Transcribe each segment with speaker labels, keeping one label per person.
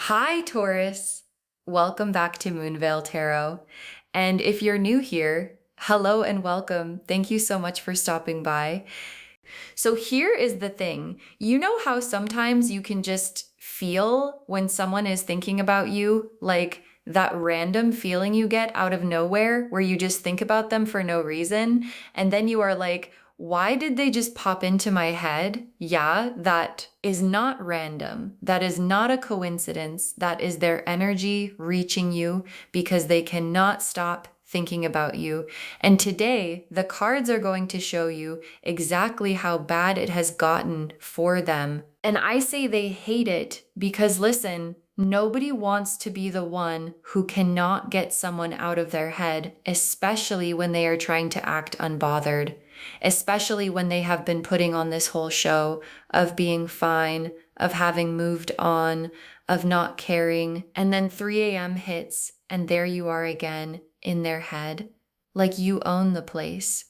Speaker 1: Hi, Taurus. Welcome back to Moonveil Tarot. And if you're new here, hello and welcome. Thank you so much for stopping by. So here is the thing. You know how sometimes you can just feel when someone is thinking about you, like that random feeling you get out of nowhere where you just think about them for no reason, and then you are like, why did they just pop into my head? Yeah, that is not random. That is not a coincidence. That is their energy reaching you because they cannot stop thinking about you. And today, the cards are going to show you exactly how bad it has gotten for them. And I say they hate it because listen, nobody wants to be the one who cannot get someone out of their head, especially when they are trying to act unbothered, especially when they have been putting on this whole show of being fine, of having moved on, of not caring. And then 3 a.m. hits, and there you are again in their head, like you own the place,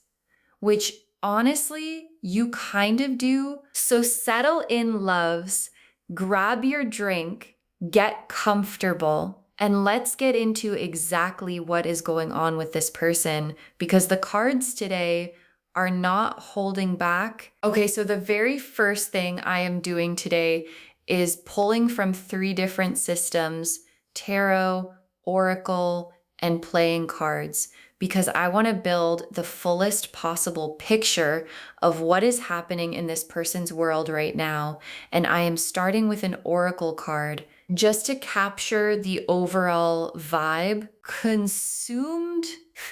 Speaker 1: which honestly, you kind of do. So settle in, loves, grab your drink, get comfortable, and let's get into exactly what is going on with this person because the cards today are not holding back. Okay, so the very first thing I am doing today is pulling from 3 different systems: tarot, oracle, and playing cards, because I want to build the fullest possible picture of what is happening in this person's world right now. And I am starting with an oracle card just to capture the overall vibe.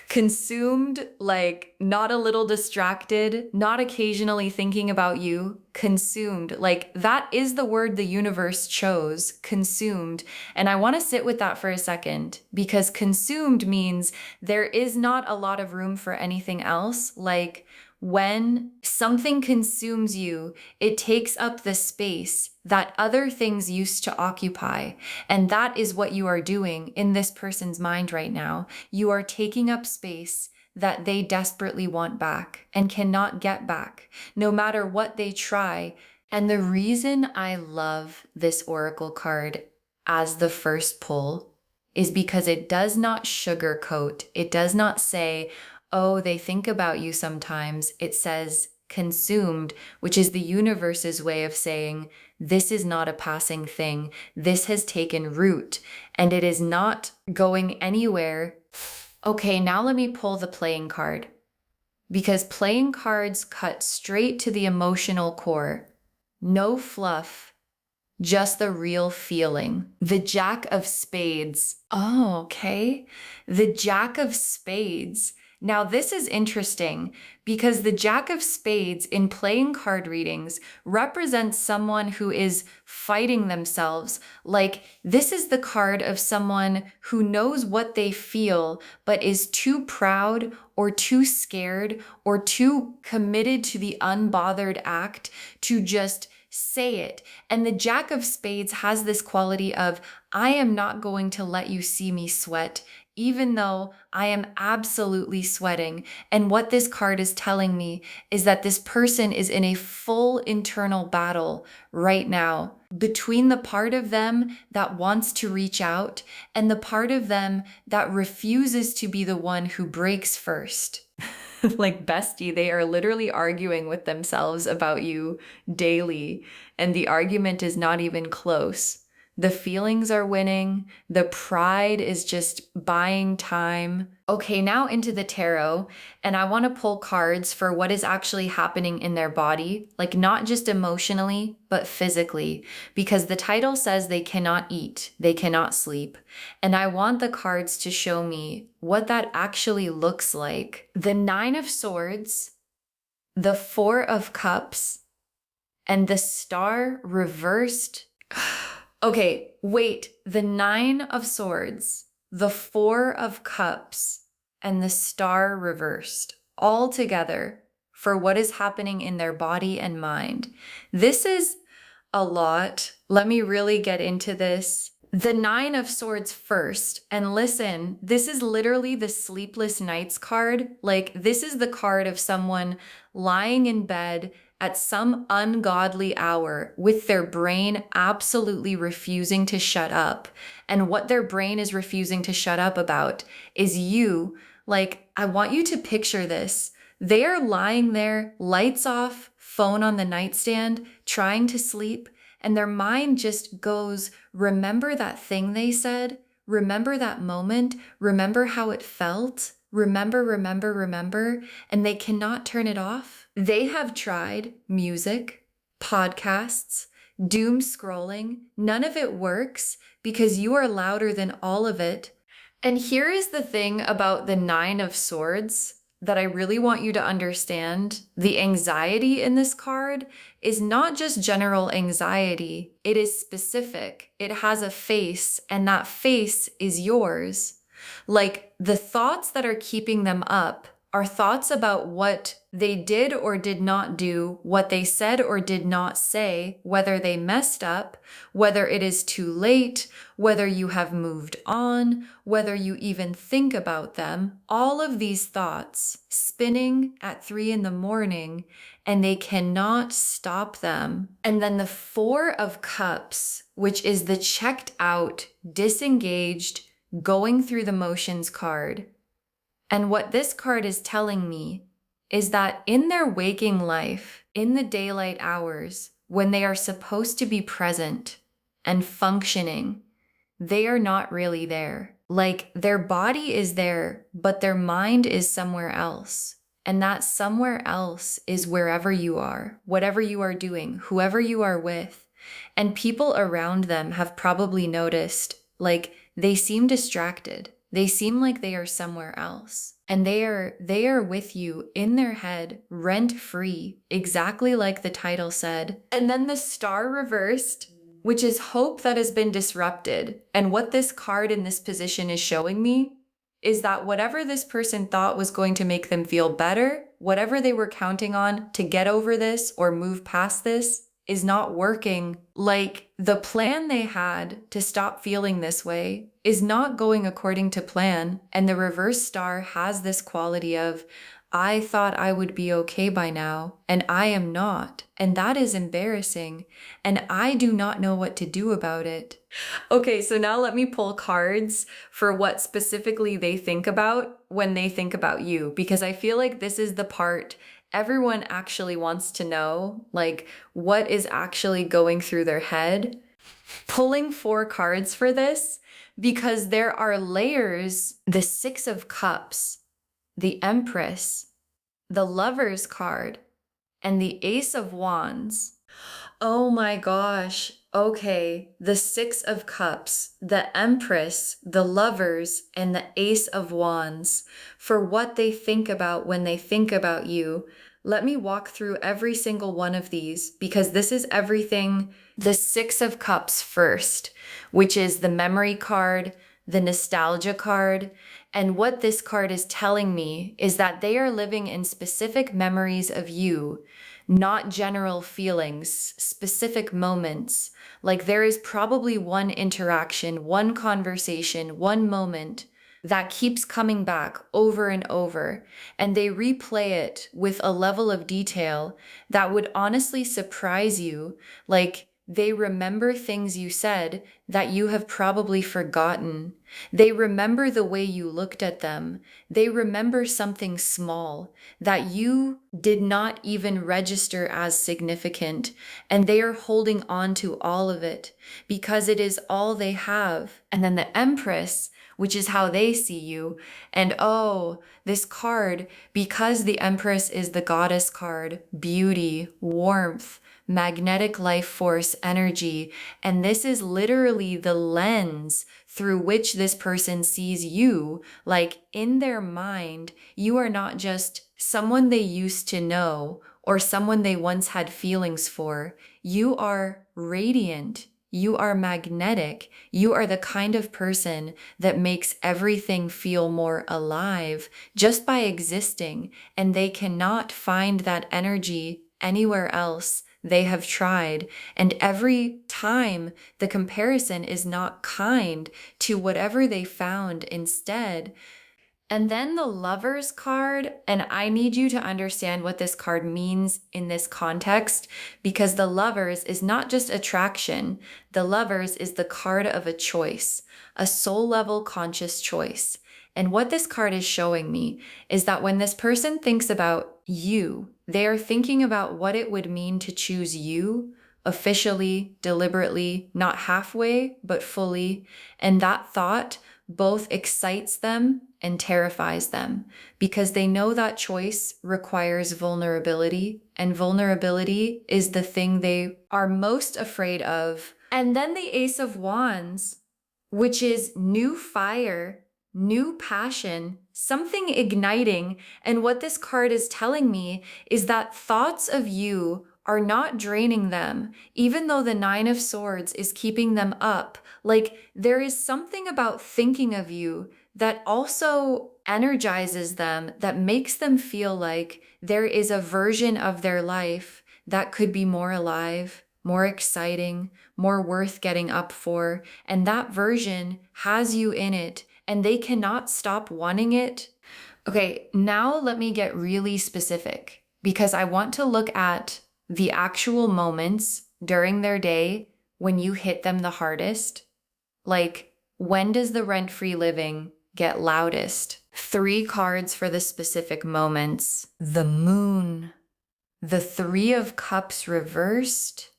Speaker 1: Consumed, like not a little distracted, not occasionally thinking about you, consumed. Like that is the word the universe chose, consumed. And I want to sit with that for a second because consumed means there is not a lot of room for anything else. Like when something consumes you, it takes up the space that other things used to occupy. And that is what you are doing in this person's mind right now. You are taking up space that they desperately want back and cannot get back, no matter what they try. And the reason I love this oracle card as the first pull is because it does not sugarcoat. It does not say, oh, they think about you sometimes. It says consumed, which is the universe's way of saying, this is not a passing thing. This has taken root and it is not going anywhere. Okay, now let me pull the playing card because playing cards cut straight to the emotional core. No fluff, just the real feeling. The Jack of Spades. Oh, okay. The Jack of Spades. Now, this is interesting because the Jack of Spades in playing card readings represents someone who is fighting themselves. Like, this is the card of someone who knows what they feel, but is too proud or too scared or too committed to the unbothered act to just say it. And the Jack of Spades has this quality of, I am not going to let you see me sweat, even though I am absolutely sweating. And what this card is telling me is that this person is in a full internal battle right now between the part of them that wants to reach out and the part of them that refuses to be the one who breaks first. Like bestie, they are literally arguing with themselves about you daily, and the argument is not even close. The feelings are winning. The pride is just buying time. Okay, now into the tarot, and I want to pull cards for what is actually happening in their body, like not just emotionally, but physically, because the title says they cannot eat, they cannot sleep. And I want the cards to show me what that actually looks like. The 9 of Swords, the 4 of Cups, and the Star reversed. Okay, wait, the 9 of Swords, the 4 of Cups, and the Star reversed all together for what is happening in their body and mind. This is a lot. Let me really get into this. The 9 of Swords first, and listen, this is literally the sleepless nights card. Like, this is the card of someone lying in bed at some ungodly hour with their brain absolutely refusing to shut up. And what their brain is refusing to shut up about is you. Like, I want you to picture this. They are lying there, lights off, phone on the nightstand, trying to sleep, and their mind just goes, remember that thing they said? Remember that moment? Remember how it felt? Remember, and they cannot turn it off. They have tried music, podcasts, doom scrolling. None of it works because you are louder than all of it. And here is the thing about the Nine of Swords that I really want you to understand. The anxiety in this card is not just general anxiety, it is specific. It has a face, and that face is yours. Like, the thoughts that are keeping them up are thoughts about what they did or did not do, what they said or did not say, whether they messed up, whether it is too late, whether you have moved on, whether you even think about them. All of these thoughts spinning at 3 a.m, and they cannot stop them. And then the Four of Cups, which is the checked out, disengaged, going through the motions card. And what this card is telling me is that in their waking life, in the daylight hours, when they are supposed to be present and functioning, they are not really there. Like, their body is there, but their mind is somewhere else. And that somewhere else is wherever you are, whatever you are doing, whoever you are with. And people around them have probably noticed, like, they seem distracted. They seem like they are somewhere else. And they are with you in their head, rent-free, exactly like the title said. And then the Star reversed, which is hope that has been disrupted. And what this card in this position is showing me is that whatever this person thought was going to make them feel better, whatever they were counting on to get over this or move past this, is not working. Like, the plan they had to stop feeling this way is not going according to plan. And the reverse star has this quality of, I thought I would be okay by now, and I am not. And that is embarrassing. And I do not know what to do about it. Okay, so now let me pull cards for what specifically they think about when they think about you, because I feel like this is the part everyone actually wants to know, like, what is actually going through their head. Pulling 4 cards for this, because there are layers: the Six of Cups, the Empress, the Lover's card, and the Ace of Wands. Oh my gosh. Okay, the Six of Cups, the Empress, the Lovers, and the Ace of Wands. For what they think about when they think about you. Let me walk through every single one of these, because this is everything. The Six of Cups first, which is the memory card, the nostalgia card. And what this card is telling me is that they are living in specific memories of you, not general feelings, specific moments. Like, there is probably one interaction, one conversation, one moment that keeps coming back over and over, and they replay it with a level of detail that would honestly surprise you. Like, they remember things you said that you have probably forgotten. They remember the way you looked at them. They remember something small that you did not even register as significant, and they are holding on to all of it because it is all they have. And then the Empress, which is how they see you. And oh, this card, because the Empress is the goddess card, beauty, warmth, magnetic life force energy, and this is literally the lens through which this person sees you. Like, in their mind, you are not just someone they used to know or someone they once had feelings for. You are radiant. You are magnetic. You are the kind of person that makes everything feel more alive just by existing, and they cannot find that energy anywhere else. They have tried, and every time the comparison is not kind to whatever they found instead. And then the Lovers card, and I need you to understand what this card means in this context, because the Lovers is not just attraction. The Lovers is the card of a choice, a soul level conscious choice. And what this card is showing me is that when this person thinks about you, they are thinking about what it would mean to choose you officially, deliberately, not halfway, but fully. And that thought both excites them and terrifies them because they know that choice requires vulnerability, and vulnerability is the thing they are most afraid of. And then the Ace of Wands, which is new fire, new passion, something igniting. And what this card is telling me is that thoughts of you are not draining them, even though the Nine of Swords is keeping them up. Like, there is something about thinking of you that also energizes them, that makes them feel like there is a version of their life that could be more alive, more exciting, more worth getting up for. And that version has you in it, and they cannot stop wanting it. Okay, now let me get really specific because I want to look at the actual moments during their day when you hit them the hardest. Like, when does the rent-free living get loudest? 3 cards for the specific moments. The Moon, the Three of Cups reversed,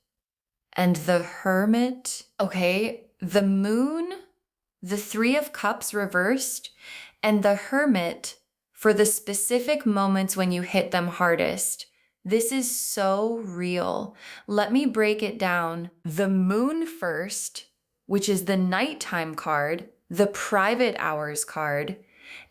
Speaker 1: and the Hermit. Okay, the Moon, the Three of Cups reversed, and the Hermit for the specific moments when you hit them hardest. This is so real. Let me break it down. The Moon first, which is the nighttime card, the private hours card.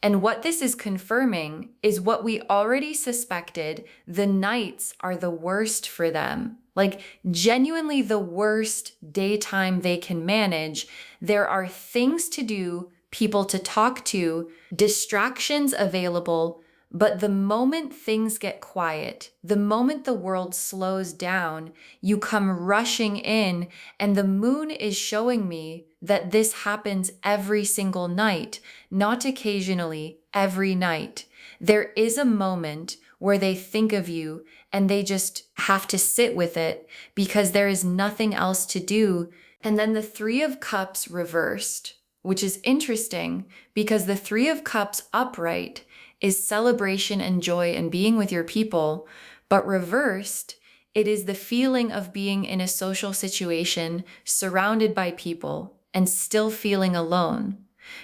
Speaker 1: And what this is confirming is what we already suspected. The nights are the worst for them. Like, genuinely the worst daytime they can manage. There are things to do, people to talk to, distractions available. But the moment things get quiet, the moment the world slows down, you come rushing in, and the Moon is showing me that this happens every single night, not occasionally, every night. There is a moment where they think of you and they just have to sit with it because there is nothing else to do. And then the Three of Cups reversed, which is interesting because the Three of Cups upright is celebration and joy and being with your people, but reversed, it is the feeling of being in a social situation surrounded by people and still feeling alone,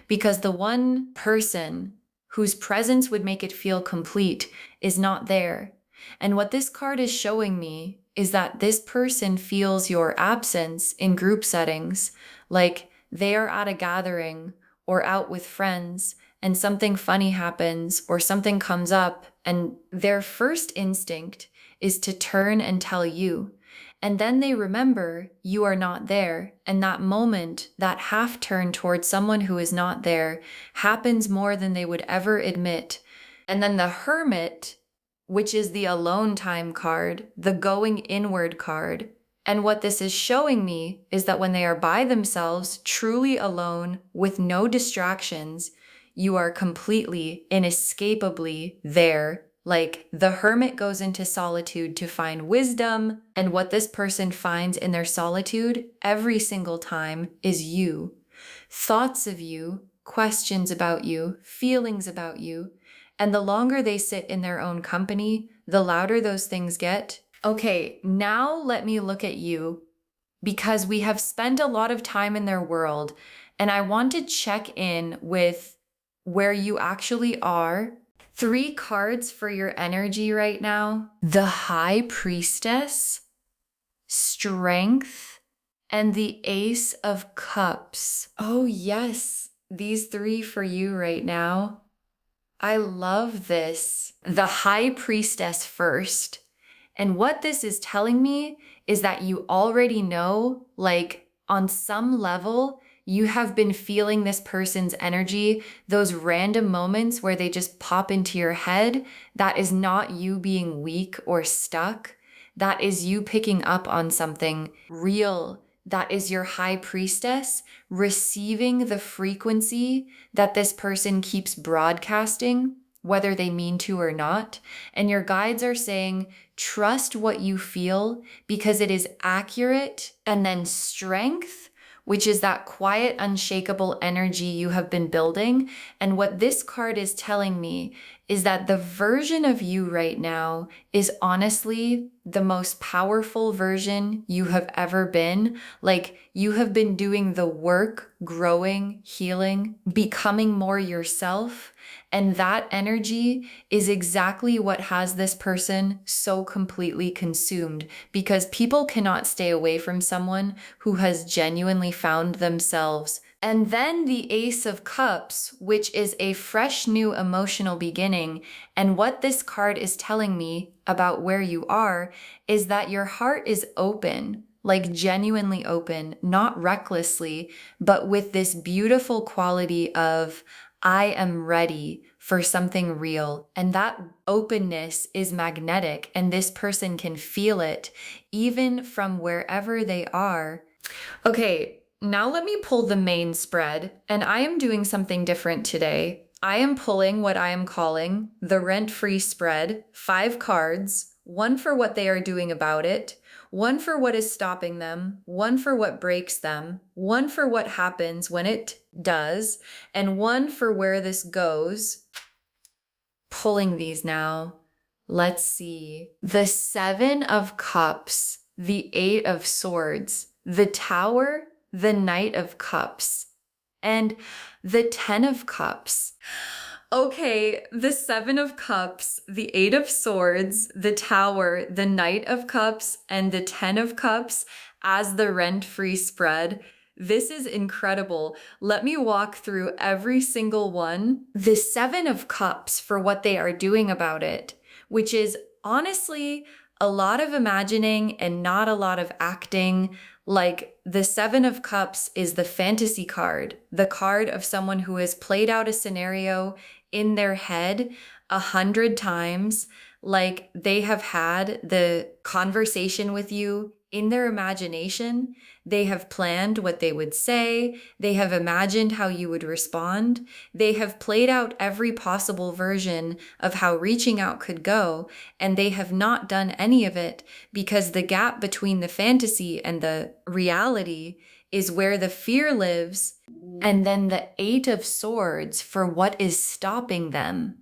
Speaker 1: because the one person whose presence would make it feel complete is not there. And what this card is showing me is that this person feels your absence in group settings, like they are at a gathering or out with friends and something funny happens or something comes up, and their first instinct is to turn and tell you. And then they remember you are not there. And that moment, that half turn towards someone who is not there, happens more than they would ever admit. And then the Hermit, which is the alone time card, the going inward card. And what this is showing me is that when they are by themselves, truly alone, with no distractions, you are completely, inescapably there. Like, the Hermit goes into solitude to find wisdom, and what this person finds in their solitude every single time is you. Thoughts of you, questions about you, feelings about you. And the longer they sit in their own company, the louder those things get. Okay, now let me look at you, because we have spent a lot of time in their world, and I want to check in with where you actually are. 3 cards for your energy right now: the High Priestess, Strength, and the Ace of Cups. Oh yes, these 3 for you right now. I love this. The High Priestess first. And what this is telling me is that you already know, like, on some level, you have been feeling this person's energy, those random moments where they just pop into your head. That is not you being weak or stuck. That is you picking up on something real, that is your high priestess, receiving the frequency that this person keeps broadcasting, whether they mean to or not. And your guides are saying, trust what you feel because it is accurate. And then strength, which is that quiet, unshakable energy you have been building. And what this card is telling me is that the version of you right now is honestly the most powerful version you have ever been. Like, you have been doing the work, growing, healing, becoming more yourself. And that energy is exactly what has this person so completely consumed, because people cannot stay away from someone who has genuinely found themselves. And then the Ace of Cups, which is a fresh new emotional beginning. And what this card is telling me about where you are is that your heart is open, like genuinely open, not recklessly, but with this beautiful quality of, I am ready for something real. And that openness is magnetic, and this person can feel it even from wherever they are. Okay, now let me pull the main spread, and I am doing something different today. I am pulling what I am calling the rent-free spread, 5 cards, one for what they are doing about it, one for what is stopping them, one for what breaks them, one for what happens when it does, and one for where this goes. Pulling these now. Let's see. The 7 of Cups, the 8 of Swords, the Tower, the Knight of Cups, and the 10 of Cups. Okay, the 7 of Cups, the 8 of Swords, the Tower, the Knight of Cups, and the 10 of Cups as the rent-free spread. This is incredible. Let me walk through every single one. The 7 of Cups for what they are doing about it, which is honestly a lot of imagining and not a lot of acting. Like, the 7 of Cups is the fantasy card, the card of someone who has played out a scenario in their head 100 times. Like, they have had the conversation with you in their imagination. They have planned what they would say. They have imagined how you would respond. They have played out every possible version of how reaching out could go, and they have not done any of it because the gap between the fantasy and the reality is where the fear lives. And then the 8 of Swords for what is stopping them,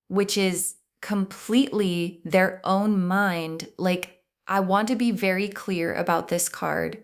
Speaker 1: which is completely their own mind. Like, I want to be very clear about this card.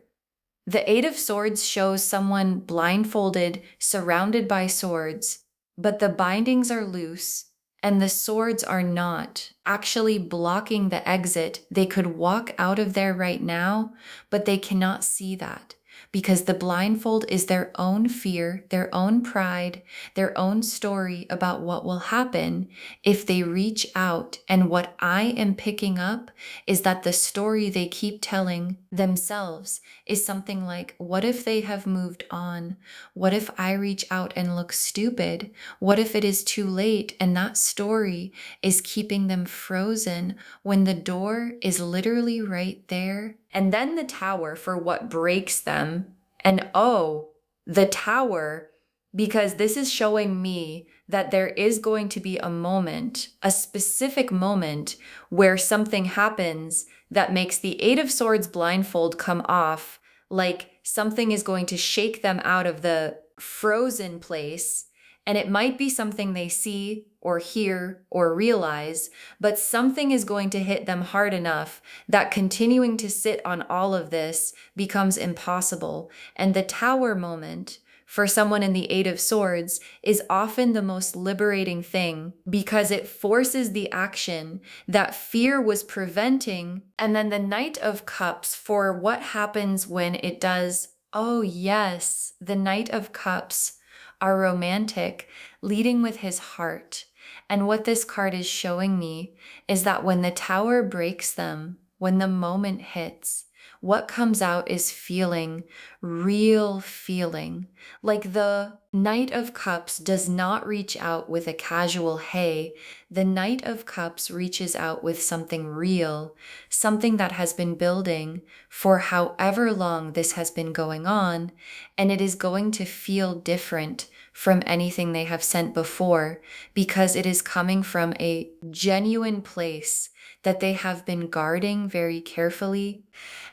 Speaker 1: The 8 of Swords shows someone blindfolded, surrounded by swords, but the bindings are loose and the swords are not, actually blocking the exit. They could walk out of there right now, but they cannot see that because the blindfold is their own fear, their own pride, their own story about what will happen if they reach out. And what I am picking up is that the story they keep telling themselves is something like, what if they have moved on? What if I reach out and look stupid? What if it is too late? And that story is keeping them frozen when the door is literally right there. And then the Tower for what breaks them. And oh, the Tower, because this is showing me that there is going to be a moment, a specific moment, where something happens that makes the 8 of Swords blindfold come off. Like, something is going to shake them out of the frozen place. And it might be something they see or hear or realize, but something is going to hit them hard enough that continuing to sit on all of this becomes impossible. And the Tower moment for someone in the 8 of Swords is often the most liberating thing because it forces the action that fear was preventing. And then the Knight of Cups for what happens when it does. Oh yes, the Knight of Cups are romantic, leading with his heart. And what this card is showing me is that when the Tower breaks them, when the moment hits, what comes out is feeling, real feeling. Like the Knight of Cups does not reach out with a casual hey. The Knight of Cups reaches out with something real, something that has been building for however long this has been going on, and it is going to feel different from anything they have sent before because it is coming from a genuine place that they have been guarding very carefully.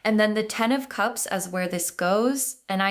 Speaker 1: And then the 10 of Cups as where this goes. And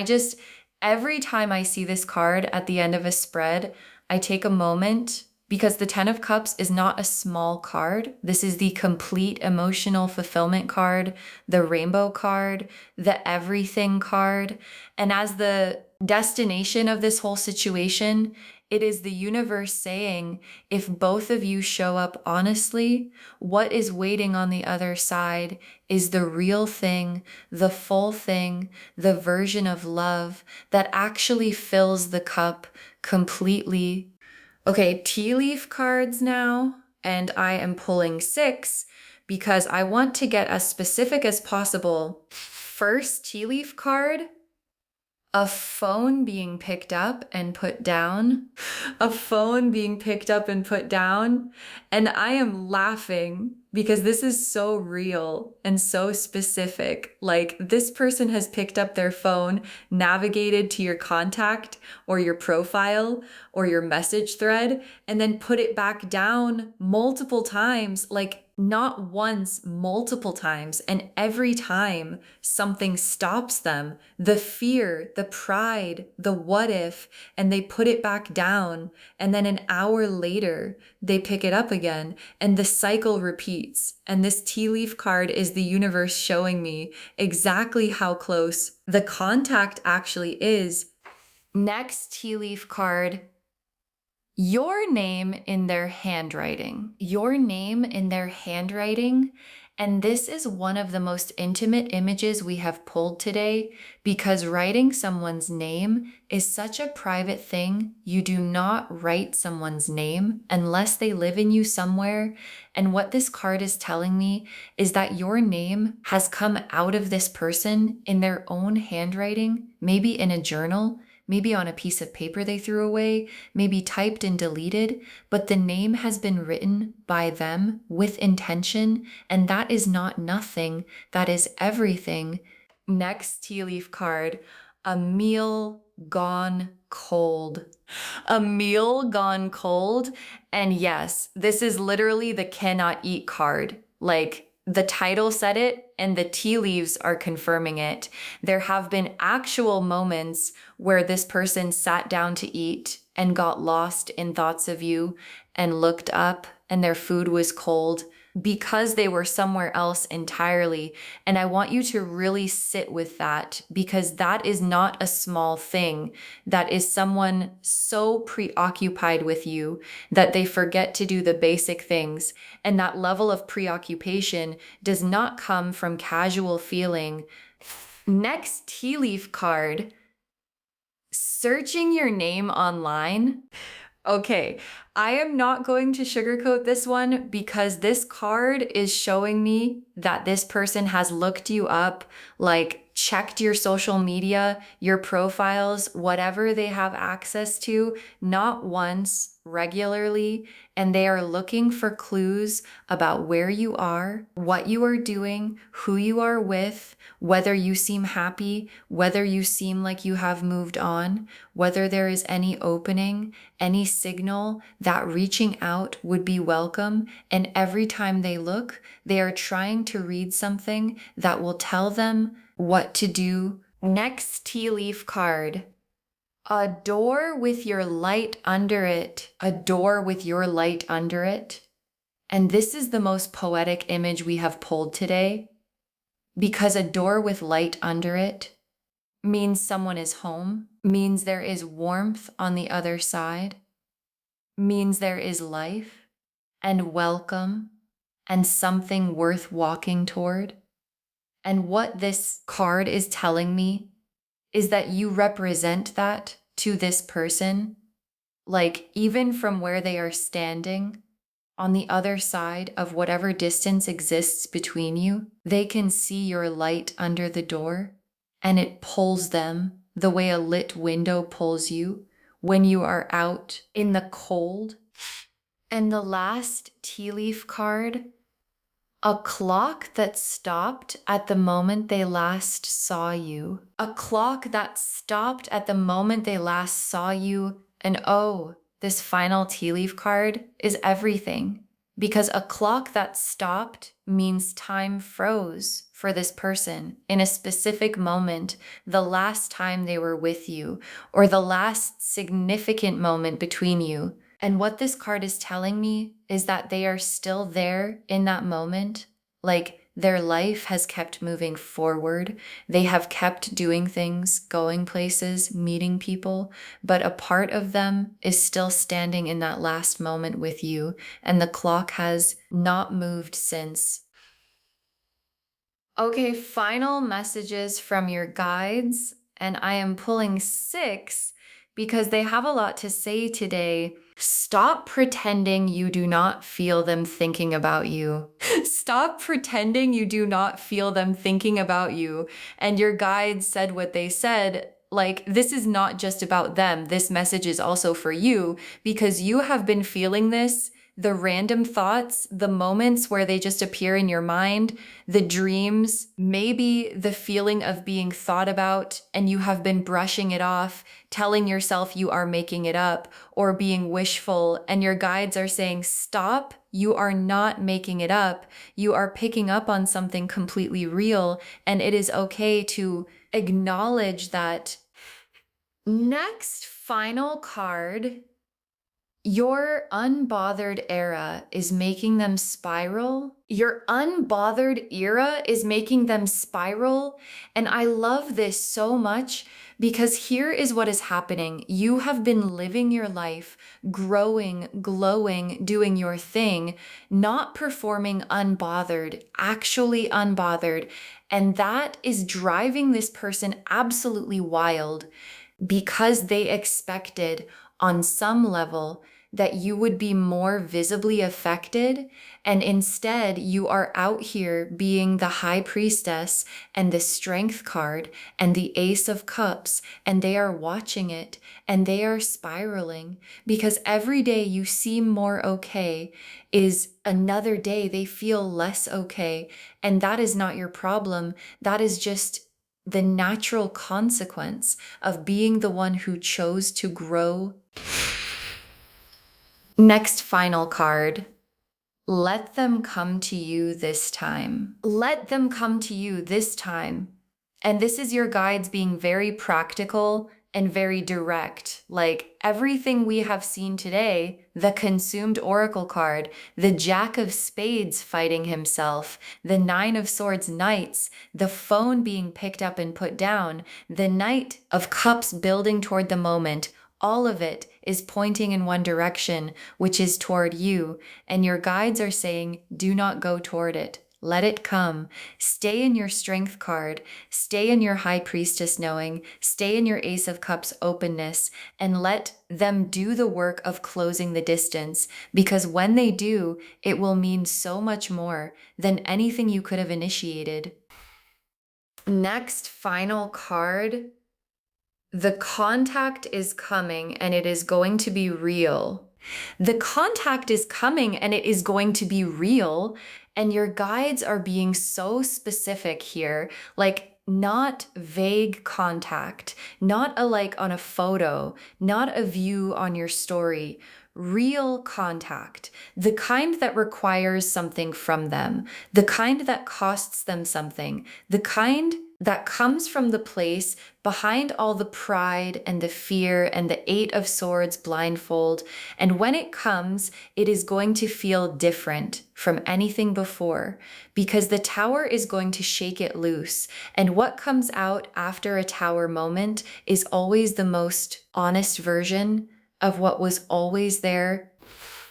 Speaker 1: every time I see this card at the end of a spread, I take a moment because the 10 of Cups is not a small card. This is the complete emotional fulfillment card, the rainbow card, the everything card. And as the destination of this whole situation, it is the universe saying, if both of you show up honestly, what is waiting on the other side is the real thing, the full thing, the version of love that actually fills the cup completely. Okay, tea leaf cards now, and I am pulling 6 because I want to get as specific as possible. First tea leaf card, a phone being picked up and put down, a phone being picked up and put down. And I am laughing because this is so real and so specific. Like this person has picked up their phone, navigated to your contact or your profile or your message thread, and then put it back down multiple times, like not once, multiple times. And every time something stops them, the fear, the pride, the what if, and they put it back down. And then an hour later, they pick it up again and the cycle repeats. And this tea leaf card is the universe showing me exactly how close the contact actually is. Next tea leaf card, your name in their handwriting. Your name in their handwriting. And this is one of the most intimate images we have pulled today because writing someone's name is such a private thing. You do not write someone's name unless they live in you somewhere. And what this card is telling me is that your name has come out of this person in their own handwriting, maybe in a journal, maybe on a piece of paper they threw away, maybe typed and deleted, but the name has been written by them with intention, and that is not nothing, that is everything. Next tea leaf card, a meal gone cold. A meal gone cold, and yes, this is literally the cannot eat card. Like, the title said it, and the tea leaves are confirming it. There have been actual moments where this person sat down to eat and got lost in thoughts of you and looked up and their food was cold because they were somewhere else entirely. And I want you to really sit with that because that is not a small thing. That is someone so preoccupied with you that they forget to do the basic things. And that level of preoccupation does not come from casual feeling. Next tea leaf card, searching your name online. Okay, I am not going to sugarcoat this one because this card is showing me that this person has looked you up, like checked your social media, your profiles, whatever they have access to, not once, regularly, and they are looking for clues about where you are, what you are doing, who you are with, whether you seem happy, whether you seem like you have moved on, whether there is any opening, any signal that reaching out would be welcome. And every time they look, they are trying to read something that will tell them what to do. Next tea leaf card, a door with your light under it. A door with your light under it. And this is the most poetic image we have pulled today because a door with light under it means someone is home, means there is warmth on the other side, means there is life and welcome and something worth walking toward. And what this card is telling me is that you represent that to this person, like even from where they are standing on the other side of whatever distance exists between you, they can see your light under the door, and it pulls them the way a lit window pulls you when you are out in the cold. And the last tea leaf card, a clock that stopped at the moment they last saw you. A clock that stopped at the moment they last saw you. And oh, this final tea leaf card is everything. Because a clock that stopped means time froze for this person in a specific moment, the last time they were with you, or the last significant moment between you. And what this card is telling me is that they are still there in that moment. Like their life has kept moving forward. They have kept doing things, going places, meeting people, but a part of them is still standing in that last moment with you. And the clock has not moved since. Okay, final messages from your guides. And I am pulling 6 because they have a lot to say today. Stop pretending you do not feel them thinking about you. Stop pretending you do not feel them thinking about you. And your guides said what they said. Like, this is not just about them. This message is also for you because you have been feeling this. The random thoughts, the moments where they just appear in your mind, the dreams, maybe the feeling of being thought about and you have been brushing it off, telling yourself you are making it up or being wishful, and your guides are saying, stop, you are not making it up. You are picking up on something completely real, and it is okay to acknowledge that. Next, final card. Your unbothered era is making them spiral. Your unbothered era is making them spiral. And I love this so much because here is what is happening. You have been living your life, growing, glowing, doing your thing, not performing unbothered, actually unbothered. And that is driving this person absolutely wild because they expected on some level that you would be more visibly affected, and instead you are out here being the high priestess and the strength card and the ace of cups, and they are watching it and they are spiraling because every day you seem more okay is another day they feel less okay, and that is not your problem. That is just the natural consequence of being the one who chose to grow. Next final card. Let them come to you this time. Let them come to you this time. And this is your guides being very practical and very direct. Like everything we have seen today, the consumed oracle card, the Jack of Spades fighting himself, the Nine of Swords knights, the phone being picked up and put down, the Knight of Cups building toward the moment, all of it is pointing in one direction, which is toward you. And your guides are saying, do not go toward it. Let it come. Stay in your strength card. Stay in your high priestess knowing. Stay in your ace of cups openness, and let them do the work of closing the distance. Because when they do, it will mean so much more than anything you could have initiated. Next, final card. The contact is coming and it is going to be real. The contact is coming and it is going to be real. And your guides are being so specific here, like not vague contact, not a like on a photo, not a view on your story. Real contact, the kind that requires something from them, the kind that costs them something, the kind that comes from the place behind all the pride and the fear and the Eight of Swords blindfold. And when it comes, it is going to feel different from anything before because the Tower is going to shake it loose. And what comes out after a Tower moment is always the most honest version of what was always there.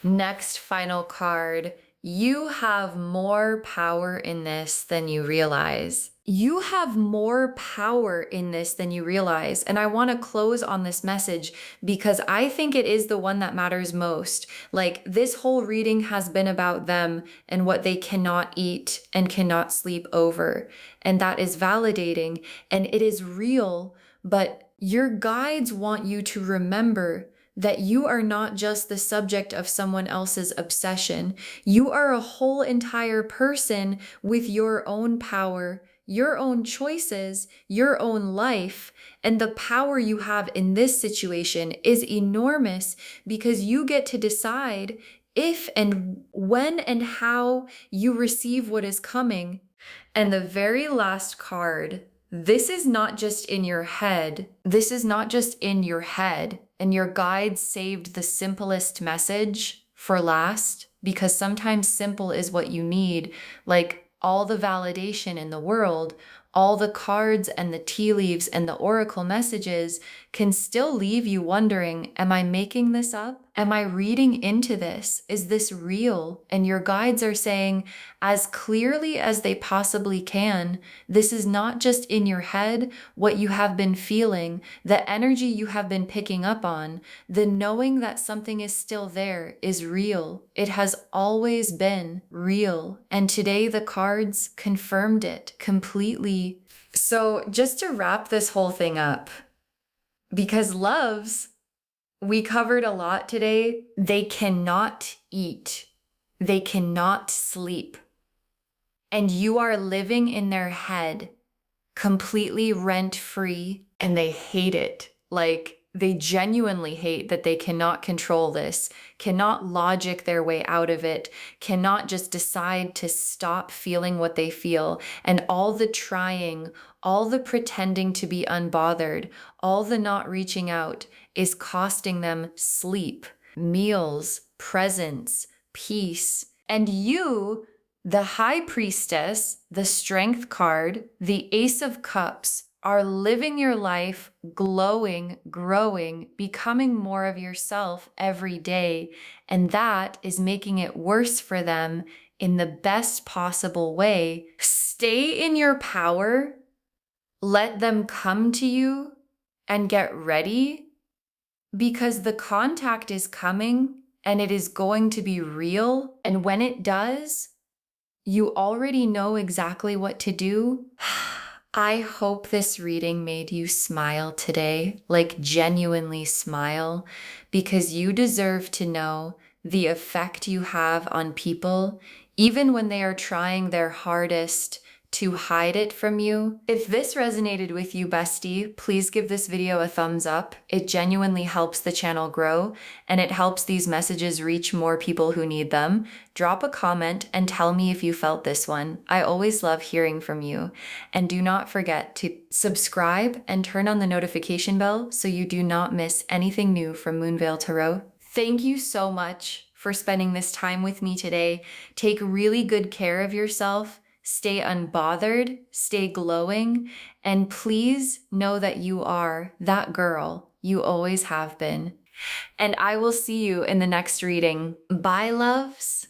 Speaker 1: Next final card. You have more power in this than you realize. You have more power in this than you realize. And I want to close on this message because I think it is the one that matters most. Like, this whole reading has been about them and what they cannot eat and cannot sleep over. And that is validating and it is real, but your guides want you to remember that you are not just the subject of someone else's obsession. You are a whole entire person with your own power, your own choices, your own life. And the power you have in this situation is enormous because you get to decide if and when and how you receive what is coming. And the very last card, this is not just in your head. This is not just in your head. And your guides saved the simplest message for last because sometimes simple is what you need. Like, all the validation in the world, all the cards and the tea leaves and the oracle messages can still leave you wondering, am I making this up? Am I reading into this? Is this real? And your guides are saying, as clearly as they possibly can, this is not just in your head, what you have been feeling, the energy you have been picking up on, the knowing that something is still there is real. It has always been real. And today the cards confirmed it completely. So just to wrap this whole thing up, because loves, we covered a lot today. They cannot eat. They cannot sleep. And you are living in their head completely rent-free, and they hate it. Like, they genuinely hate that they cannot control this, cannot logic their way out of it, cannot just decide to stop feeling what they feel. And all the trying, all the pretending to be unbothered, all the not reaching out is costing them sleep, meals, presence, peace. And you, the High Priestess, the Strength card, the Ace of Cups, are living your life, glowing, growing, becoming more of yourself every day. And that is making it worse for them in the best possible way. Stay in your power. Let them come to you and get ready because the contact is coming and it is going to be real. And when it does, you already know exactly what to do. I hope this reading made you smile today, like genuinely smile, because you deserve to know the effect you have on people, even when they are trying their hardest to hide it from you. If this resonated with you, bestie, please give this video a thumbs up. It genuinely helps the channel grow, and it helps these messages reach more people who need them. Drop a comment and tell me if you felt this one. I always love hearing from you. And do not forget to subscribe and turn on the notification bell so you do not miss anything new from Moonveil Tarot. Thank you so much for spending this time with me today. Take really good care of yourself. Stay unbothered, stay glowing, and please know that you are that girl you always have been. And I will see you in the next reading. Bye, loves.